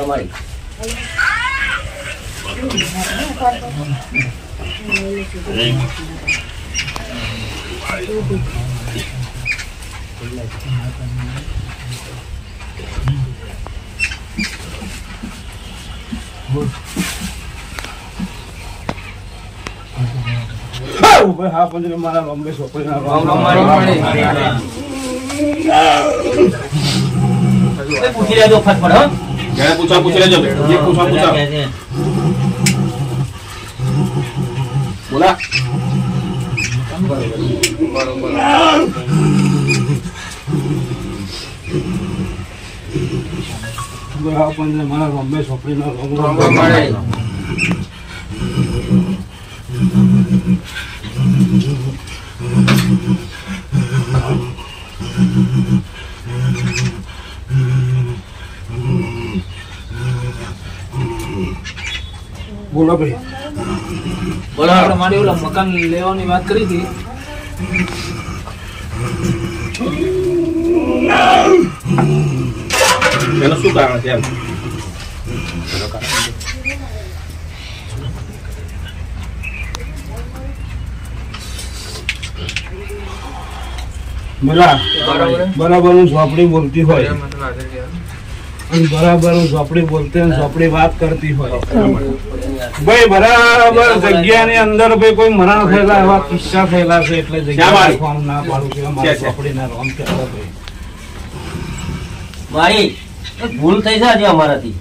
મારી હા પંજરે મારા રમે છોકરી ના પૂછી લેજો ફટફટ પૂછી લેજો બોલા હા પંજરે મારા રમે છોકરી ના બોલો ભાઈ બોલો આપણે મારી ઓલા મકાન લેવાની વાત કરી હતી એનું શું કારણ છે એમ બરાબર હું ઝોપડી બોલતી હોય બરાબર હું ઝોપડી બોલતી હોય ઝોપડી વાત કરતી હોય ભાઈ બરાબર જગ્યાની અંદર ભાઈ કોઈ મરણ થયેલા એવા કિસ્સા થયેલા છે એટલે જગ્યા ના પાડું કે અમારી ઝોપડી ના રોમ કહેતા ભાઈ મારી ભૂલ થઈ છે આજે અમારાથી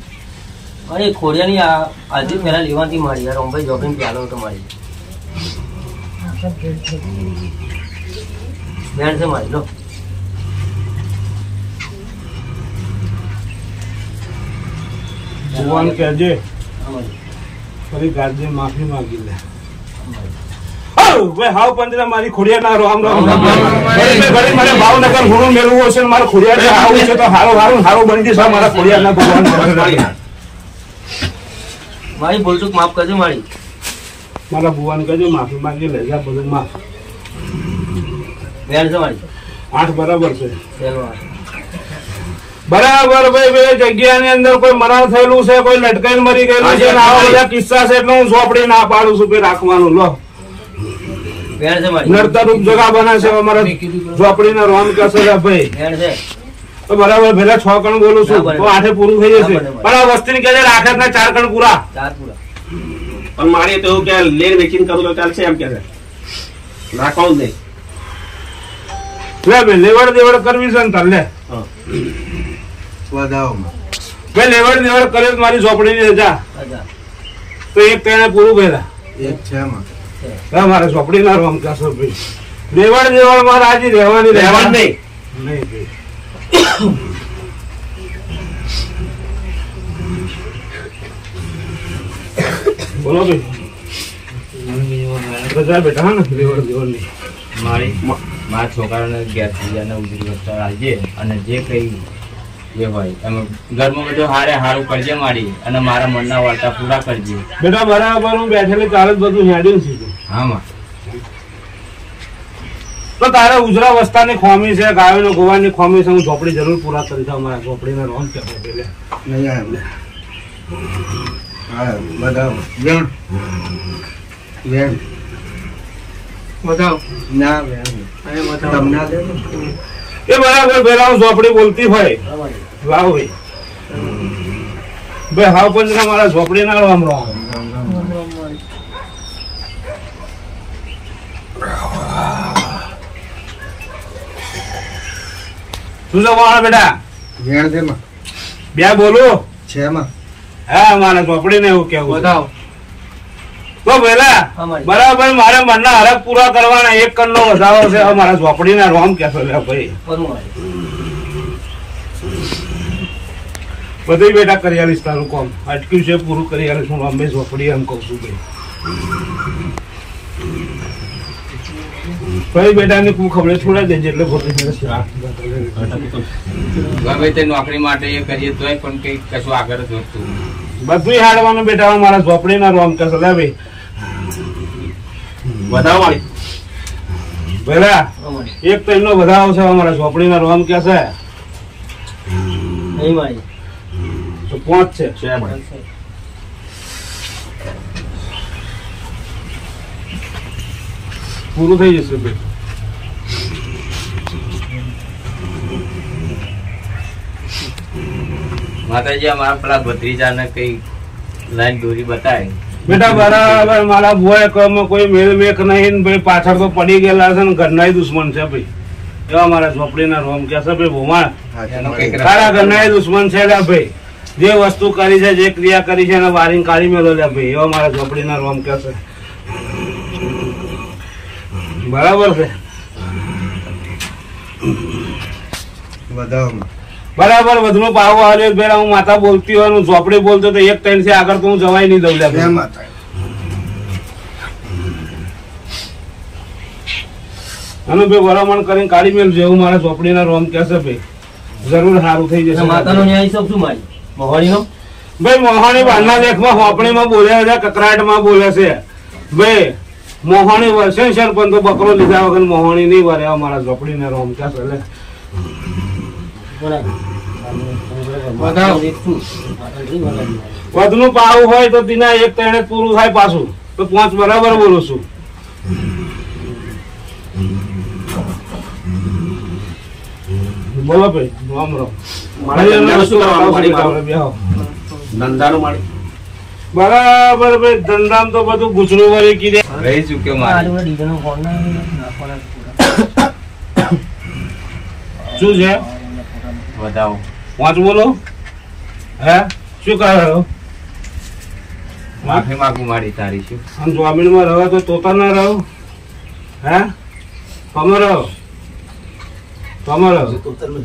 અરે ખોડિયાની આજે પહેલા લેવાથી મારી યાર ભાઈ જોગીને ચાલો તો મારી બેન છે મારી લો ભગવાન કહેજે ફરી ગાજે માફી માંગી લે હાવ પંજરા મારી ખોડિયા ના રામ રામ મારે ભાવનગર ગુરુ મેળવું હશે મારે ખોડિયા આવું છે તો હારું બની જશે મારા ખોડિયા ના ભગવાન મારી ભૂલચૂક માફ કરજો મારી મારા ભુવાન કહેજો માફી માંગી લે જા બધું માફ બેન છે મારી 8 બરાબર છે ચાલો બરાબર ભાઈ બે જગ્યાની અંદર કોઈ મરણ થયેલું છે કોઈ લટકાઈને મરી ગયેલું છે આવા બધા કિસ્સા છે એટલે હું ઝોપડી ના પાડું છું કે રાખવાનું લો નડતર રૂપ જગા બને છે અમારા ઝોપડી ના રોમ કહેશે ભાઈ તો બરાબર પેલા 6 કણ બોલું છું તો 8 પૂરું થઈ જશે પણ આ વસ્તી કે રાખે ના 4 કણ પૂરા પણ મારે તો એવું કે લેન વેચીને કરું તો ચાલશે એમ કે છે રાખવાનું નહીં લે બે લેવડ દેવડ કરવી છે ને તાર લે બે લેવડ દેવડ કરે મારી ઝોપડી ની જા તો એક તેને પૂરું પહેલા એક છે મારે ઝોપડી ના રોમ કહેશો ભાઈ લેવડ દેવડ મારે આજે રહેવાની રહેવાનું નહીં બોલો ભાઈ રજા બેઠા હા ને લેવડ દેવડ ની મારા છોકરાને ગેસ ઉજરી વસ્તુ આવજે અને જે કઈ એ હોય એમાં ઘરમાં બધું હારું કરજે મારી અને મારા મનના વાર્તા પૂરા કરજે બેટા બરાબર હું બેઠેલી કાલે જ બધું હેડ્યું છે હા માં તો તારે ઉજરા વસ્તાની ખોમી છે ગાયોનો ગોવાની ખોમી છે હું ઝોપડી જરૂર પૂરા કરી દઉં મારા ઝોપડીને રોમ કે પેલે નહીં આવે હા બતાવો વેણ બતાવો ના વેણ તમને એ બરાબર પેલા હું ઝોપડી બોલતી હોય લાવ ભાઈ ભાઈ હાવ પંજરા મારા ઝોપડી ના રામ રામ શું છે મારા બેટા વેણ દે માં બે બોલું છે માં હા મારા ઝોપડી ને એવું કેવું બતાવો તો પેલા બરાબર મારે મનના હરક પૂરા કરવાના 1 કણ નો વધારો છે મારા ઝોપડી ના રોમ કેસો લે ભાઈ બધું બેટા કરી આલીશ તારું કામ અટક્યું છે પૂરું કરી આલીશ હું અમે ઝોપડી એમ કઉ છું ભાઈ બેટા ને ખબર છોડા દેજે એટલે ગમે તે નોકરી માટે એ કરીએ તોય પણ કઈ કશું આગળ જોતું બધું હાડવાનું બેટા મારા ઝોપડી ના રોમ કેસો લે ભાઈ વધાવો વાળી પેલા 1 તો એમનો વધારો છે અમારા ઝોપડી ના રોમ કે છે નહીં મારી તો 5 છે. છે મારી. પૂરું થઈ જશે ભાઈ. માતાજી અમારા પેલા ભત્રીજાને કઈ લાઈન દોરી બતાય. બેટા બરાબર મારા ભોય કમ કોઈ મેલ મેક નહીં ને ભાઈ પાછળ તો પડી ગયેલા છે ને ઘરના દુશ્મન છે ભાઈ. એવા મારા ઝોપડીના રોમ કે છે ભાઈ ભોમા એનો કઈક તારા ઘરના દુશ્મન છે લે ભાઈ. જે વસ્તુ કરી છે જે ક્રિયા કરી છે એને વારીને કાઢી મેલો લે ભાઈ. એવા મારા ઝોપડીના રોમ કે છે. બરાબર છે. વધાવો બરાબર વધુ પાવો આવ્યો પેલા હું માતા બોલતી હોય હું ઝોપડી બોલતો તો 1 3 થી આગળ તો હું જવાય નહીં દઉં લે જય ભાઈ. માતા અને ભાઈ વરામણ કરીને કાઢી મેળજો એવું મારા ઝોપડીના રોમ કે છે ભાઈ. જરૂર સારું થઈ જશે. માતાનો ન્યાય સબ શું મારી મોહણીનો ભાઈ મોહાણી બારના લેખમાં હોપણીમાં બોલે છે કકરાટમાં બોલે છે ભાઈ. મોહાણી વરસે છે પણ તો બકરો લીધા વગર મોહાણી નહીં વરે. અમારા ઝોપડીને રોમ કે છે લે. વધનું પાવું હોય તો તેના 1 3 પૂરું થાય પાછું તો 5 બરાબર બોલું છું. બોલો ભાઈ રામ રામ. મારે ધંધાનું શું કરવાનું મારી મારું? બેહો. ધંધાનું મારી. બરાબર ભાઈ ધંધામ તો બધું ગુચરું વળી કીધે રહી ચૂક્યો મારે. ડીજેનો ફોન શું છે વધાવો. 5 બોલો હે શું કરો માફી માંગુ મારી તારી. શું આમ જમીનમાં રહો તો તોતા ના રહો હે તમે રહો તમે રહો.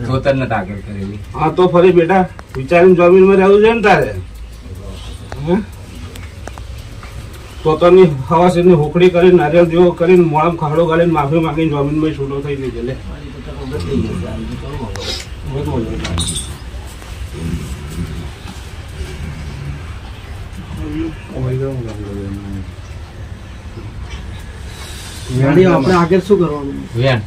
ધોતરને તાકર કરેલી. હા તો ફરી બેટા વિચારીને જમીનમાં રહેવું છે ને તારે. હે? તોતાની હવાસીની હોકડી કરીને નારિયેળ જેવો કરીને મોળામાં ખાડો ગાળીને માફી માંગીને જમીનમાં છૂટો થઈ લીધે લે. આપણે આગળ શું કરવાનું? વેણ.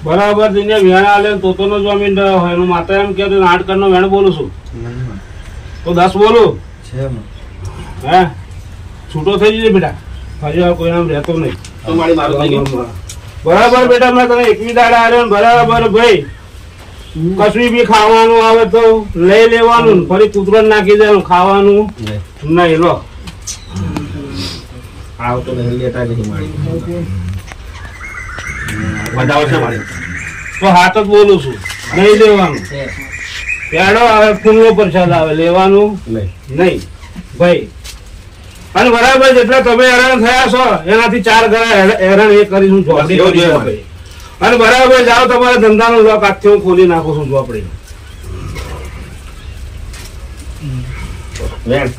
બરાબર દિને વેણ આલે તોતોનો જમીન રહ્યો હોય એનું માતા એમ કે 8 કરોડનો વેણ બોલું છું તો 10 બોલું છે હે છૂટો થઈ જશે બેટા. હજી વાર કોઈ નામ રહેતો નહીં. તો મારી મારું થઈ ગયું. બરાબર બેટા મેં તને 21 દાડા આલ્યો ને બરાબર ભાઈ કશું બી ખાવાનું આવે તો લઈ લેવાનું ને ફરી કૂતરો નાખી દેવાનું ખાવાનું નહીં લો. આવતો નહીં લેતા નહીં મારી. વધાવો છે મારી. તો હાથ જ બોલું છું નહીં લેવાનું. પેડો આવે ફૂલનો પ્રસાદ આવે લેવાનું નહીં. નહીં ભાઈ. અને બરાબર જેટલા તમે હેરાન થયા છો એનાથી 4 ગણા હેરાન એ કરીશું ઝોપડી બસ એવું કરી જોઈએ છે ભાઈ. અને બરાબર જાઓ તમારા ધંધાનો લોક આજથી હું ખોલી નાખું છું ઝોપડી. વેણ.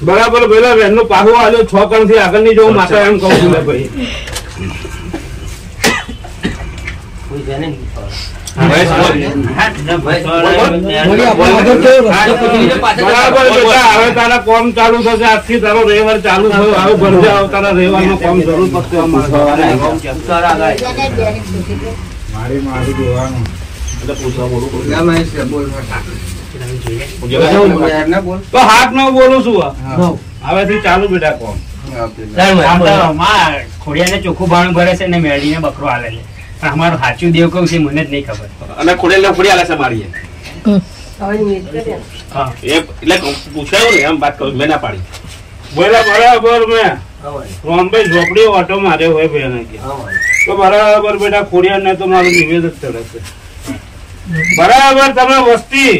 બરાબર પેલા વેનનો પાહો આલ્યો 6 કણ થી આગળની જો હું માતા એમ કહું છું લે ભાઈ. કોઈ છે ને બરાબર બેટા હવે તારા કોમ ચાલુ થશે આજથી તારો રવિવાર ચાલુ થયો હવે ભરજે આવ તારા રવિવારનો કોમ જરૂર પડશે અમારે. મારી જોવાનું એટલે પૂછવા બોલું. ના મારી છે બોલ ના બોલ તો હાથ નો બોલું છું હા હવેથી ચાલુ બેટા કોમ. ખોડિયાને ચોખ્ખું ભાણું ભરે છે ને મેળીને બકરો આલે છે પણ અમારું સાચું દેવ કહું છે મને જ નહીં ખબર. અને ખોડેલ ફોડી આલે છે મારી. એ એટલે પૂછાયું ને એમ વાત કરું મેં ના પાડી. બોલા બરાબર મેં રોમભાઈ ઝોપડી ઓટો માર્યો હોય ભાઈ એને કે. તો બરાબર બેટા ખોડિયાને તો મારું નિવેદન ચડે છે. બરાબર તમે વસ્તી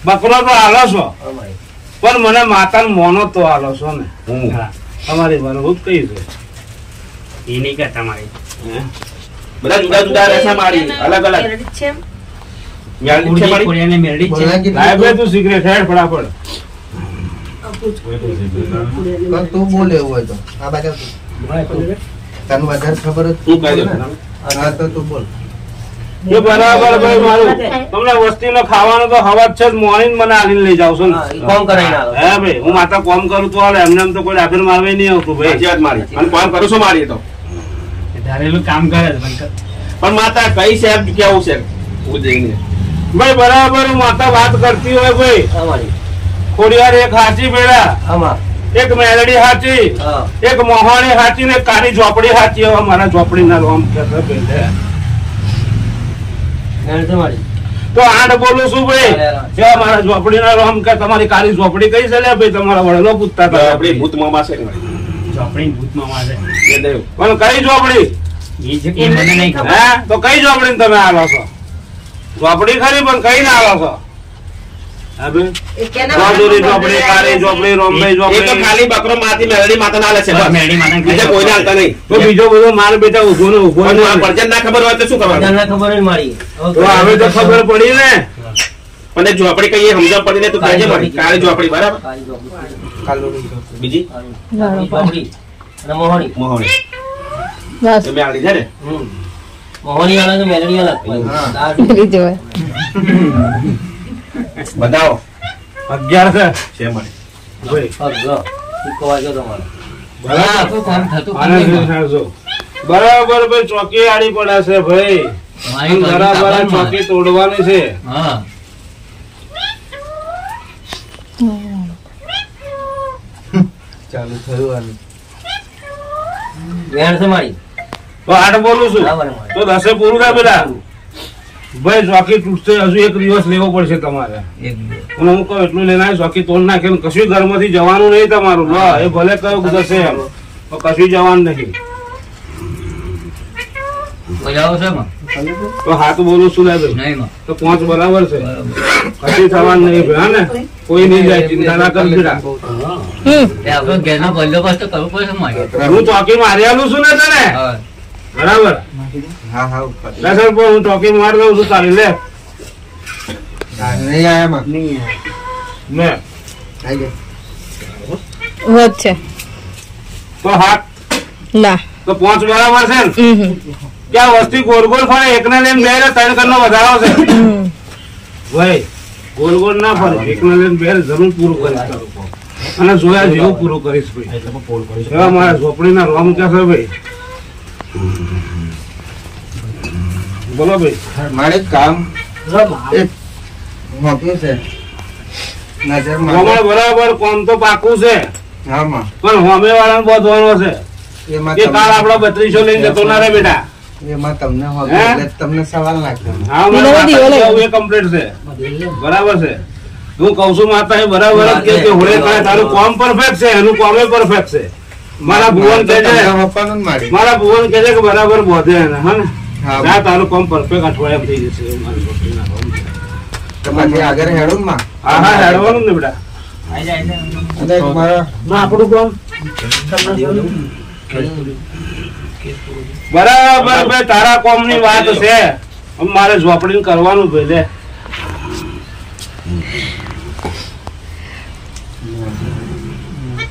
બકરો તો હાલો છો પણ મને માતાને મોનો તો હાલો છો ને. હા તમારી બરોબર કઈ છે એ નહીં કરતા મારી. હે? બધા જુદા જુદા રહેશે મારી. અલગ અલગ મેળવી છે મારી. ખોડિયાને મેળવી જ છે. લાય ભાઈ તું સિગરેટ હેડ ફટાફટ. તું બોલે એવું હોય તો આ બાજુ તને વધારે ખબર જ તું કહી દે. હા તો તું બોલ એ બરાબર ભાઈ મારું તમને વસ્તીનો ખાવાનો તો હવા છે જ મોર્નિંગ મને આલીને લઈ જાવ છો ને. કોમ કરાઈને આવે હે ભાઈ હું માતા કોમ કરું તો હાલે એમને એમ તો કોઈ ડાફેર મારવા નહીં આવતું ભાઈ. સાચી વાત મારી. અને કોણ કરું છું મારી તો. ધારેલું કામ કરે છે પણ પણ માતા કઈ છે કેવું છે હું જઈને ભાઈ બરાબર માતા વાત કરતી હોય ભાઈ અમારી ખોડિયાર એક હાચી બેડા, આમાં એક મેલડી હાચી, હા એક મોહાણી હાચી ને કાળી ઝોપડી હાચી. હવે મારા ઝોપડીના રોમ કહેતા બેઠે. વેણ છે મારી. તો આઠ બોલું છું ભાઈ કે મારા ઝોપડીના રોમ કે તમારી કાળી ઝોપડી કઈ છે લે ભાઈ? તમારા વડલો પૂછતા હતા. આપણી ભૂત મામા છે ને ચોપડી ભૂતમાં વાગે. એ દેવ. પણ કઈ ઝોપડી? એ મને નહીં ખબર. હે તો કઈ ઝોપડી તમે આલો છો? ઝોપડી ખરી પણ કઈ ના આલો છો? હા ભાઈ રાજુરી ઝોપડી, કાળી ઝોપડી, રોમભાઈ એ તો ઝોપડી. ખાલી બકરો માથી મેલડી માતા ના લે છે બસ. મેરડી માતાને બીજા કોઈને હાલતા નહીં. તો બીજો બધો માલ બેટા ઉભો ને ઉભો પણ આ ને. પરજન ના ખબર હોય તો શું કરવાનું? બધાને ખબર જ મારી. તો હવે તો ખબર પડી ને. પણ એ ઝોપડી કઈ સમજણ પડી ને તું કહેજે મારી કાળી ઝોપડી બરાબર. કાળી ઝોપડી, બીજી કાળી ઝોપડી અને મોહણી. મોહણી બસ તમે આલી છે ને મોહણી અલગ, મેલડી અલગ. હા. પેલી જોવે. બતાવો 11 છે છે મને ભાઈ. પગ જો, સિક્કો વાગ્યો તમારો. બરાબર. કામ થતું આને જો બરાબર ભાઈ ચોકી આડી પડે છે ભાઈ. મારી બરાબર આ ચોકી તોડવાની છે. હા ચાલુ થયું આનું. વેણ છે મારી. તો 8 બોલું છું બરાબર મારી. તો 10 પૂરું થાય બેટા. ભાઈ ચોકી તૂટશે, હજુ એક દિવસ લેવો પડશે તમારે. એક દિવસ. અને હું કહું એટલું લઈને આવી ચોકી તોડ નાખે, કશું ઘરમાંથી જવાનું નહીં તમારું. લો એ ભલે કયું જશે એમ, તો કશું જવાનું નહીં. બજાવો છે માં? તો હાથ બોલું શું લે ભાઈ? નહીં માં. તો 5 બરાબર છે. કશું થવાનું નહીં ભાઈ. હા ને કોઈ નહીં જાય, ચિંતા ના કર બેટા. એ આપણો ઘેરનો બંદોબસ્ત તો કરવો પડશે મારે. હું ચોકી મારી આલું છું ને તને. હા. બરાબર. હા હા ઉપર. લે સર હું ચોકી માર લઉં છું તારી. લે નહીં આયા માં. લે આઈ ગયા. વધ છે તો હાથ ના. તો 5 બરાબર છે ને? ક્યાં વસ્તી ગોળ ગોળ ફરે, એકને લઈને બે ને 3 કરનો વધારો છે ભાઈ. ગોળ ગોળ ના ફરે, એકને લઈને બે જરૂર પૂરું કરીશ તારું કામ. અને જોયા જેવું પૂરું કરીશ ભાઈ. એવા મારા ઝોપડીના રોમ કે છે ભાઈ. બોલો ભાઈ. મારે એક કામ એક મોકલું છે. નજર રોમણ માં. બરાબર કોમ તો પાકું છે, હા માં. પણ હોમે વાળાને બોધવાનો છે એમાં કે કાલ આપડો 3200 લઈને જતો ના રે બેટા. એમાં તમને હોગે હે? એટલે તમને સવાલ નાખ્યો. હા બીજો બધી ઓલે. મારા એ કમ્પ્લીટ છે. બરાબર છે. હું કઉ છું માતા એ બરાબર જ કે હોળે કાંઈ તારું કોમ પરફેક્ટ છે, એનું કોમે પરફેક્ટ છે. મારા ભુવન કે છે, તમને હપાનું જ મારી. મારા ભુવન કે છે કે બરાબર બોધે એને. હા ને હા. ના તારું કોમ પરફેક્ટ અઠવાડિયા થઈ જશે એવું મારી છોકરીના રોમ છે. તમારી આગળ હેડું માં. હા હા હેડવાનું ને બેટા. અને એક મારા ના આપણું કોમ બરાબર ભાઈ તારા કોમ ની વાત છે. હવે મારે ઝોપડીને કરવાનું ભાઈ. લે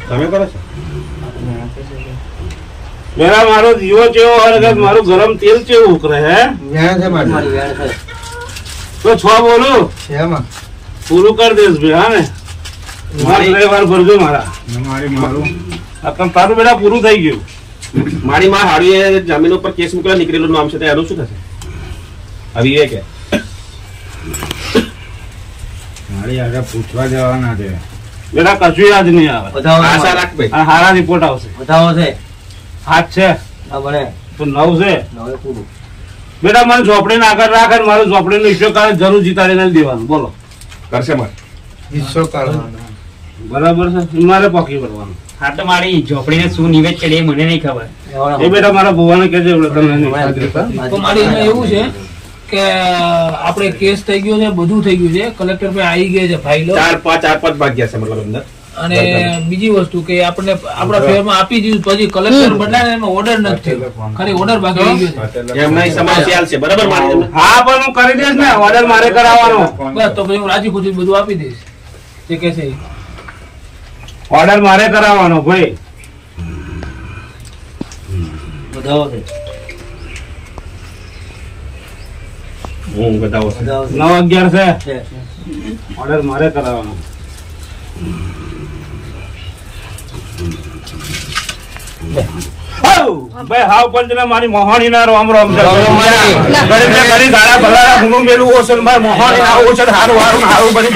તમે કરો છો મેરા મારો દીવો ચેવો હરગત, મારું ગરમ તેલ ચેવું ઉકળે હે. વ્યાણ છે મારી. મારી વેણ છે. તો 6 બોલું છે માં. પૂરું કરી દઈશ ભાઈ. હા ને મારી રવિવાર ભરજો મારા. આ તારું બેટા પૂરું થઈ ગયું. મારી માં હાડીએ જમીન ઉપર કેસ મૂકેલો નીકળેલું નામ છે તો એનું શું થશે? હવે એ કે મારી આગળ પૂછવા જવાના છે. બેટા કશું યાદ નહીં આવે. બધાઓ છે આશા મારી. રાખ ભાઈ. આ હારા રિપોર્ટ આવશે. બધાઓ છે. 8 છે આ બને. તો 9 છે. નવે પૂરું. બેટા મને ઝોપડીને આગળ રાખે ને મારું ઝોપડીનો ઈશ્યો કાલે જરૂર જીતાડીને દેવાનું. બોલો કરશે મારે હિસ્સો કાઢવાનો. બરાબર છે? મારે પોકી ભરવાનું. હા તો મારી ઝોપડીને શું નિવેદ ચડે એ મને નહીં ખબર. એ બેટા મારા ભુવાને કહેજે એટલે તમને નહીં. મારી- તો મારી એમાં એવું છે કે આપણે કેસ થઈ ગયો છે, બધું થઈ ગયું છે, કલેક્ટર પાસે આવી ગયા છે ફાઇલો. 4-5 ભાગ્યા છે મતલબ અંદર. અને બીજી વસ્તુ કે આપણે આપણા ફેરમાં આપી દીધું, પછી કલેક્ટર બદલાય એનો ઓર્ડર નથી થયો, ખાલી ઓર્ડર બાકી રહી ગયો છે. એમના સમાજ ખ્યાલ છે બરાબર મારી તમને. હા પણ હું કરી દઈશ ને, ઓર્ડર મારે કરાવવાનો. બસ તો પછી હું રાજી ખુશી બધું આપી દઈશ જે કે છે એ. ઓર્ડર મારે કરાવવાનો ભાઈ. બધાઓ છે. હું બતાવો છું. બધાઓ છે. 9-11 છે. છે. ઓર્ડર મારે કરાવવાનો. ભાઈ હાવ પંચને મારી મોહણી ના રોમ રોમ છે ઘડી ગાળા ભલાડા હું મેલું ઓછે મારી મોહણી ના ઓછે હારું હારું હારું બની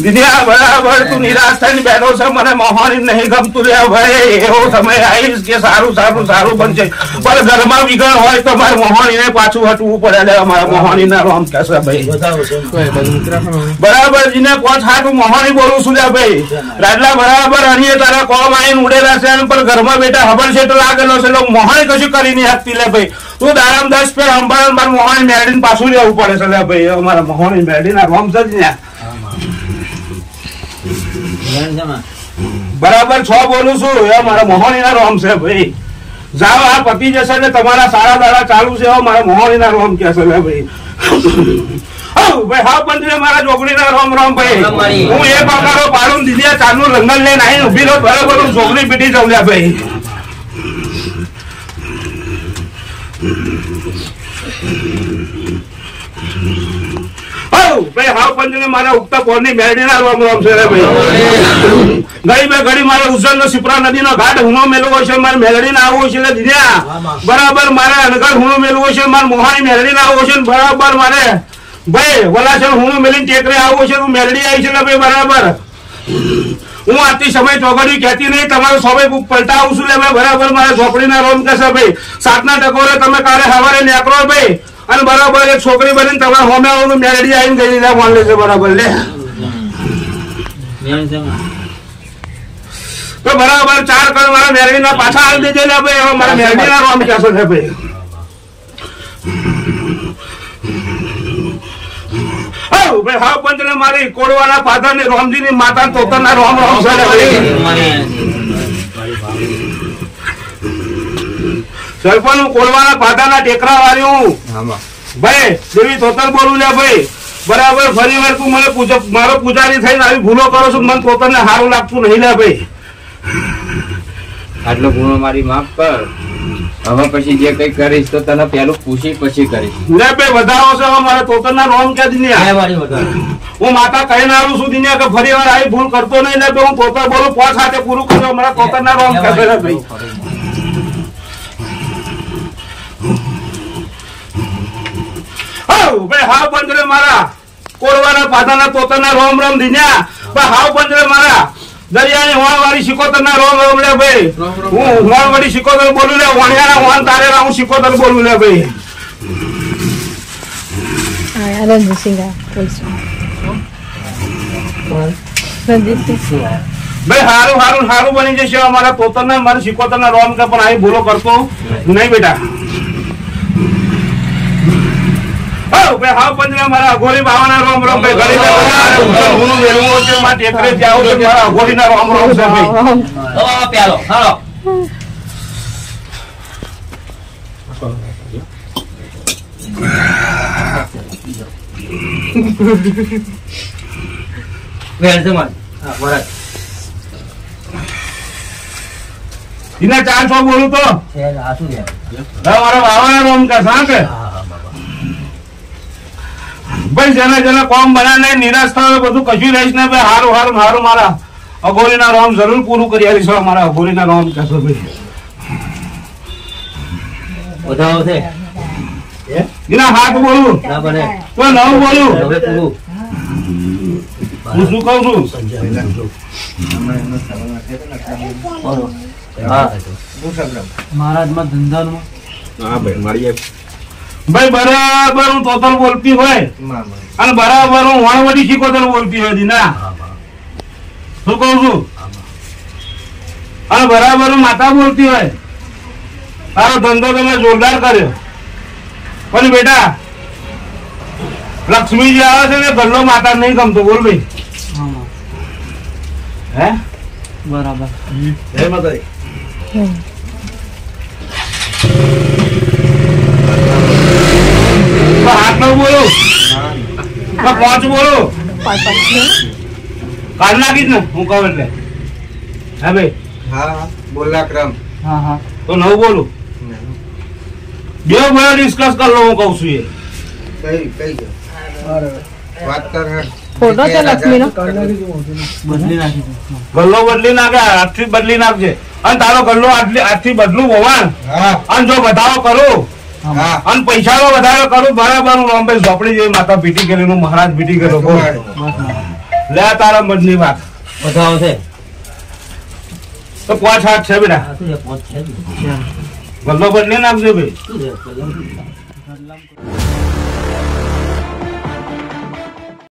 દીદી બરાબર તું નિરાશ થઈને બેઠો છે મને મોહણી નહીં ગમતું રે ભાઈ એવો સમય આવીશ કે સારું સારું સારું બનશે પણ ઘરમાં વિગણ હોય તો મારે મોહણીને પાછું હટવું પડે લે મારા મોહણી ના રોમ કહેશે ભાઈ બરાબર જીને પોચ હાટું મોહણી બોલું છું લે ભાઈ રાજલા બરાબર અણીએ તારા કોમ આવીને ઉડેલા છે પણ ઘરમાં બેટા હબલ છે તો લાગેલો છે લોકો મોહણી કશું કરી નહીં શકતી લે ભાઈ તું દારામ 10 પેર અંબાળ મારે મોહણી મેળીને પાછું રહેવું પડે છે લે ભાઈ અમારા મોહણી મેળીના રોમ છે જ ને બરાબર 6 બોલું છું એ મારા મોહણી ના રોમ છે ભાઈ જાઓ આ પતિ જશે ને તમારા સારા દાડા ચાલુ છે મારા મોહણી ના રોમ કે છે ભાઈ ભાઈ હા બંધ મારા ચોકડી ના રોમ રોમ ભાઈ હું એ પકારો પાડું દીદી ચાલુ રંગલ લઈને આવીને ઉભી રહો બરાબર હું ચોકડી પીટી જાઉં લ્યા ભાઈ ભાઈ હાવ પંચ મારા ઉગતા પોરની મેરડીના રોમ રોમ છે ભાઈ ઘડી મારે ઉજ્જૈન નો સિપરા નદી નો ઘાટ હુનો મેળવો છે મારે મેલડી ના આવું છે દીધા બરાબર મારે અનગઢ હુનો મેળવો છે મારે મોહાણી મેલડી ના આવું છે બરાબર મારે ભાઈ વલાસણ હુનો મેલીને ટેકરે આવું છે તું મેલડી આવી છે ભાઈ બરાબર હું આટલી સમય ચોગડી કહેતી નહીં તમારો સમય પલટા આવું છું લે બરાબર મારે ઝોપડીના રોમ કહેશે ભાઈ 7ના ટકોરે તમે કાલે સવારે નીકળો ભાઈ અને બરાબર એક છોકરી બનીને તમારે હોમે આવું મેલડી આવીને ગઈ લીધા ફોન લેશે બરાબર લે તો બરાબર 4 કર મારા મેલડી ના પાછા આવી દેજે લે ભાઈ હવે મારા મેલડી ના રોમ કહેશો છે ભાઈ ભાઈ હા પંચને મારી કોડવાના ફાધર ને રોમજી ની માતા તોતરના રોમ રોમ છે સરપંચ કોડવાના ફાધરના ટેકરા વાળ્યું ભાઈ દેવી તોતર બોલું લે ભાઈ બરાબર ફરી વાર તું મને મારો પૂજારી થઈને આવી ભૂલો કરો છો મને તોતર ને સારું લાગતું નહીં લે ભાઈ આટલો ગુનો મારી માફ કર હવે પછી જે કઈ કરીશ તો તને પેલું પૂછી પછી કરીશ લે ભાઈ વધારો છે મારા તોતરના રોમ કે દિનિયા હું માતા કહીને આવું છું દિનિયા કે ફરી વાર આવી ભૂલ કરતો નહીં લે હું તોતર બોલું 5 સાથે પૂરું કર્યો મારા તોતરના રોમ કે ભાઈ ભાઈ હાવ પંજરે મારા કોળવાના પાદાના તોતરના રોમ રોમ દિન્યા ભાઈ હાવ પંજરે મારા દરિયાની હોણ વાળી શિકોતર ના રોમ રોમ લે ભાઈ હું હોણ વાળી શિકોતર બોલું લે વણિયાના હોણ તારેલા હું શિકોતર બોલું લે ભાઈ ભાઈ હારું હારું હારું બની જશે અમારા તોતર ને મારા શિકોતર ના રોમ કે પણ આવી ભૂલો કરતો નહીં બેટા હાવ પંજરે મારા અઘોરી બાવાના રોમ રોમ ભાઈ ગરીબ હું મેળવું છે મારા ટેકરે જાવ છે મારા અઘોરીના રોમ રોમ છે ભાઈ પ્યાલો હાલો વેલ છે માર હા બરાબર ઇના 400 બોલું તો છે આ શું છે મારા બાવાના રોમ કા સાંકે ભાઈ જેના જેના કોમ બનાને નિરાશ થાય બધું કશું રહીશ ને ભાઈ હારું હારું હારું મારા અઘોરીના રોમ જરૂર પૂરું કરી આવીશ મારા અઘોરીના રોમ કહેશો ભાઈ વધાવો છે એના હાથ બોલું ના બને તો નવ બોલું હવે પૂરું હું શું કહું છું મહારાજમાં ધંધાનું હા ભાઈ મારી ભાઈ બરાબર હું તોતર બોલતી હોય અને બરાબર હું વણવટી શીખોતર બોલતી હોય ના શું કહું છું અને બરાબર હું માતા બોલતી હોય તારો ધંધો તમે જોરદાર કર્યો પણ બેટા લક્ષ્મીજી આવે છે ને ગલ્લો માતા નહીં ગમતો બોલ ભાઈ હે બરાબર હે માતાજી હાથ નો બોલો 5 બોલો કાઢ નાખીશ ને હું કહું એટલે હે ભાઈ હા બોલા ક્રમ હા હા તો 9 બોલું બે ભાઈ ડિસ્કસ કર લો હું કહું છું એ કઈ વાત કર ફોટો છે લક્ષ્મીનો ગલ્લો બદલી નાખે, આજથી બદલી નાખજે. અને તારો ગલ્લો આજથી બદલું હોવા અને જો વધારો કરું અને પૈસા નો વધારો કરું બરાબર. હું રામભાઈ ઝોપડી જેવી માતા પીટી ગયેલી, મહારાજ પીટી ગયેલો. લે તારા મનની વાત વધારો છે તો 5 હાથ છે બેટા. ગલ્લો બદલી નાખજો ભાઈ.